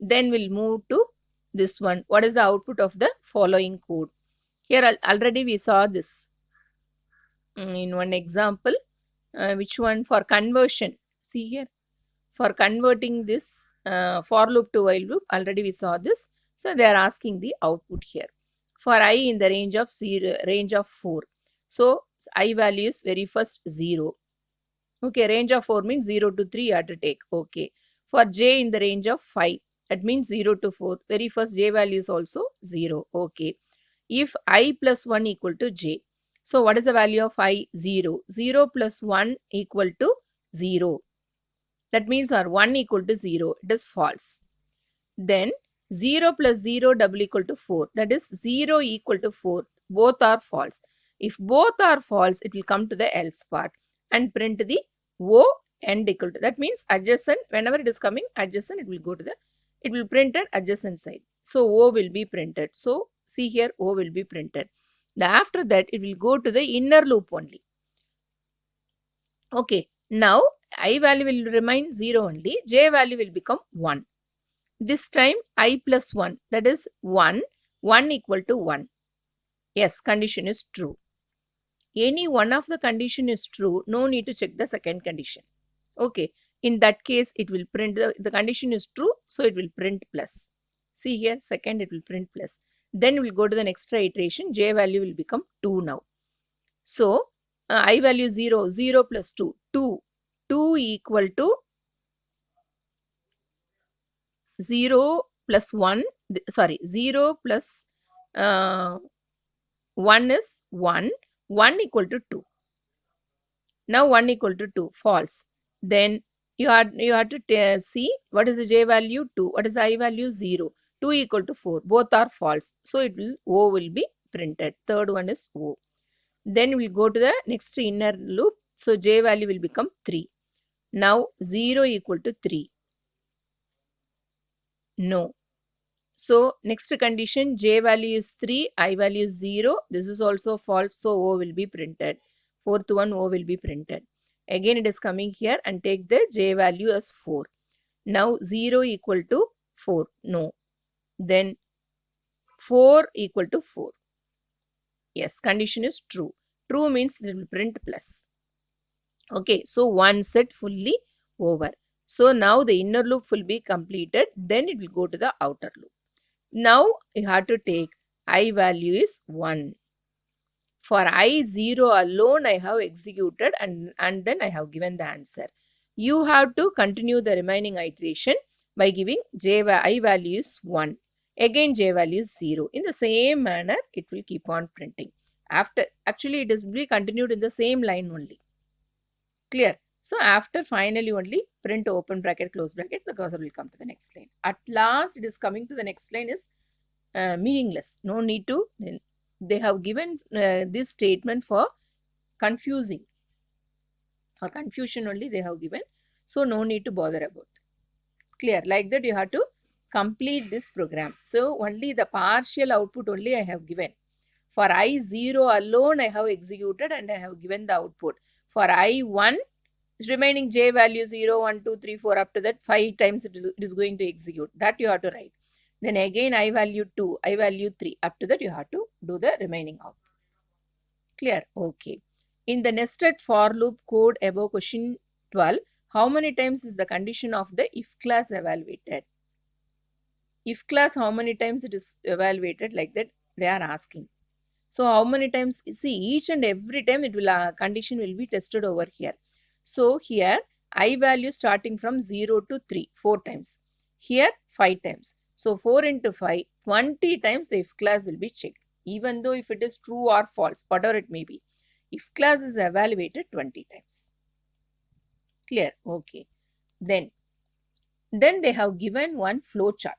Then we'll move to this one. What is the output of the following code? Here already we saw this in one example. Which one? For conversion. See here. For converting this for loop to while loop, already we saw this. So they are asking the output here. For I in the range of 4. So I value is very first 0. Okay, range of 4 means 0 to 3 you have to take. Okay. For j in the range of 5, that means 0 to 4. Very first j value is also 0. Okay. If I plus 1 equal to j. So what is the value of I? 0. 0 plus 1 equal to 0. That means our 1 equal to 0. It is false. Then 0 plus 0 double equal to 4. That is 0 equal to 4. Both are false. If both are false, it will come to the else part and print the O end equal to. That means adjacent. Whenever it is coming adjacent, it will go to the, it will print at adjacent side. So O will be printed. So see here, O will be printed. After that, it will go to the inner loop only. Okay. Now I value will remain 0 only. J value will become 1. This time I plus 1, that is 1. 1 equal to 1. Yes, condition is true. Any one of the condition is true, no need to check the second condition. Okay, in that case it will print the condition is true, so it will print plus. See here, second it will print plus. Then we will go to the next iteration, j value will become 2 now. So I value 0, 0 plus 2, 2. 2 equal to 0 plus 1, sorry, 0 plus 1 is 1, 1 equal to 2. Now 1 equal to 2, false. Then you have to see what is the j value? 2. What is the I value? 0. 2 equal to 4. Both are false. So it will O will be printed. Third one is O. Then we'll go to the next inner loop. So j value will become 3. Now 0 equal to 3. No. So next condition, j value is 3, I value is 0. This is also false, so O will be printed. Fourth one, O will be printed. Again it is coming here and take the j value as 4. Now 0 equal to 4. No. Then 4 equal to 4. Yes, condition is true. True means it will print plus. Okay, so one set fully over. So now the inner loop will be completed. Then it will go to the outer loop. Now you have to take I value is 1. For I 0 alone I have executed and then I have given the answer. You have to continue the remaining iteration by giving I value is 1. Again j value is 0. In the same manner it will keep on printing. After actually it is will be continued in the same line only. Clear? So after finally only print open bracket close bracket, the cursor will come to the next line. At last it is coming to the next line is meaningless. No need to. They have given this statement for confusing. For confusion only they have given. So no need to bother about. Clear? Like that you have to complete this program. So only the partial output only I have given. For I0 alone I have executed and I have given the output. For I1, remaining j value 0, 1, 2, 3, 4 up to that 5 times it is going to execute. That you have to write. Then again I value 2, I value 3. Up to that you have to do the remaining output. Clear? Okay. In the nested for loop code above question 12, how many times is the condition of the if class evaluated? If class, how many times it is evaluated, like that they are asking. So how many times? See, each and every time it will condition will be tested over here. So here I value starting from 0 to 3, 4 times. Here 5 times. So 4 into 5, 20 times the if class will be checked. Even though if it is true or false, whatever it may be. If class is evaluated 20 times. Clear? Okay. Then they have given one flow chart.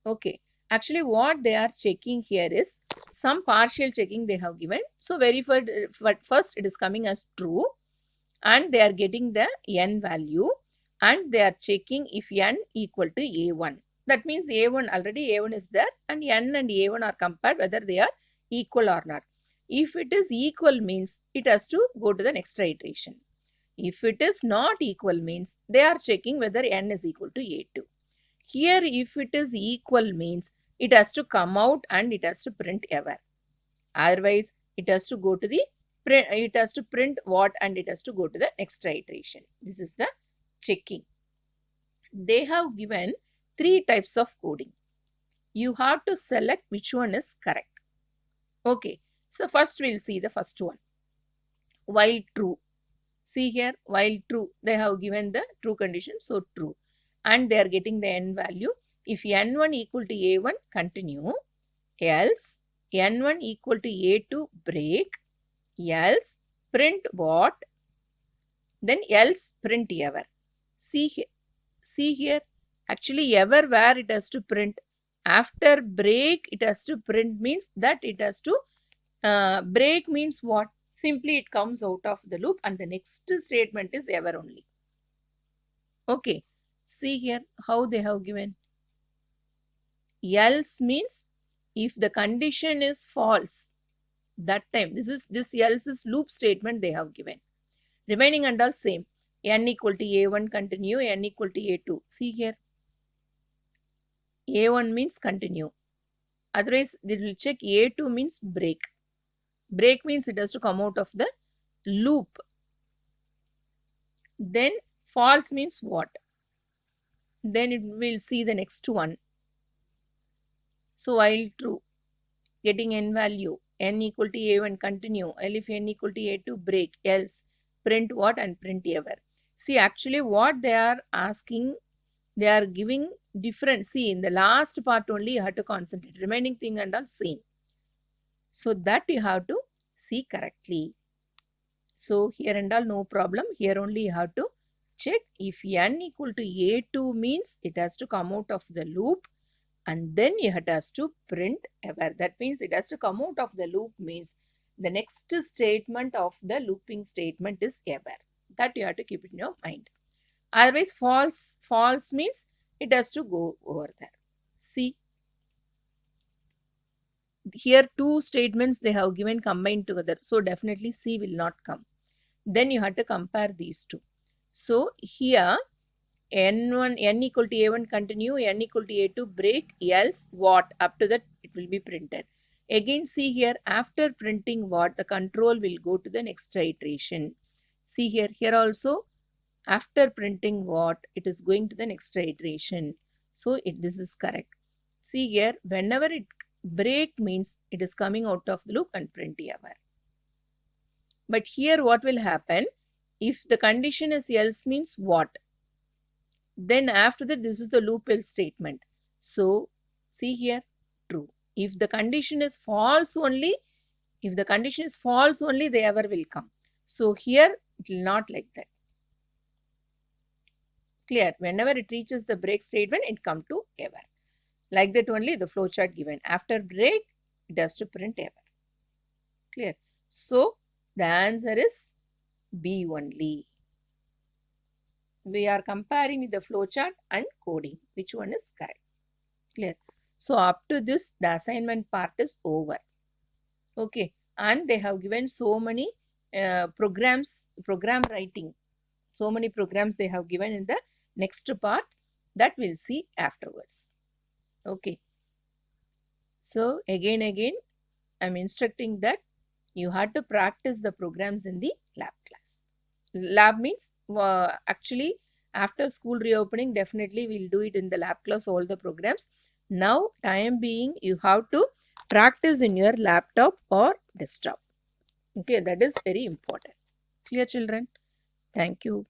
Okay. Actually what they are checking here is some partial checking they have given. So first it is coming as true and they are getting the n value and they are checking if n equal to a1. That means a1 already a1 is there and n and a1 are compared whether they are equal or not. If it is equal means it has to go to the next iteration. If it is not equal means they are checking whether n is equal to a2. Here, if it is equal means it has to come out and it has to print ever. Otherwise, it has to go to the print, it has to print what and it has to go to the next iteration. This is the checking. They have given 3 types of coding. You have to select which one is correct. Okay, so first we'll see the first one. While true. See here, while true, they have given the true condition, so true. And they are getting the n value. If n1 equal to a1, continue. Else, n1 equal to a2, break. Else, print what? Then else, print ever. See here, actually ever where it has to print. After break, it has to print means that it has to break means what? Simply it comes out of the loop and the next statement is ever only. Okay, see here how they have given. Else means if the condition is false, that time this else is loop statement they have given. Remaining and all same. N equal to a1 continue, n equal to a2. See here. A1 means continue. Otherwise, they will check a2 means break. Break means it has to come out of the loop. Then false means what? Then it will see the next one. So while true, getting n value, n equal to a1 continue, if n equal to a2 break, else print what and print ever. See, actually what they are asking, they are giving different. See, in the last part only you have to concentrate. Remaining thing and all same. So that you have to see correctly. So here and all no problem. Here only you have to check if n equal to a2 means it has to come out of the loop and then it has to print ever. That means it has to come out of the loop means the next statement of the looping statement is ever. That you have to keep it in your mind. Otherwise false means it has to go over there. See, here 2 statements they have given combined together. So definitely C will not come. Then you have to compare these two. So here n equal to a1 continue, n equal to a2 break, else what? Up to that it will be printed. Again see here, after printing what, the control will go to the next iteration. See here also after printing what, it is going to the next iteration. So this is correct. See here, whenever it break means it is coming out of the loop and print ever. But here what will happen? If the condition is else means what? Then after that this is the loop else statement. So see here, true. If the condition is false only, the ever will come. So here it will not like that. Clear? Whenever it reaches the break statement, it come to ever. Like that only the flowchart given. After break, it has to print ever. Clear? So the answer is B only. We are comparing the flowchart and coding. Which one is correct? Clear? So up to this, the assignment part is over. Okay. And they have given so many program writing. So many programs they have given in the next part that we'll see afterwards. Okay. So again, I'm instructing that you have to practice the programs in the lab class. Lab means actually after school reopening, definitely we'll do it in the lab class, all the programs. Now, time being, you have to practice in your laptop or desktop. Okay, that is very important. Clear, children? Thank you.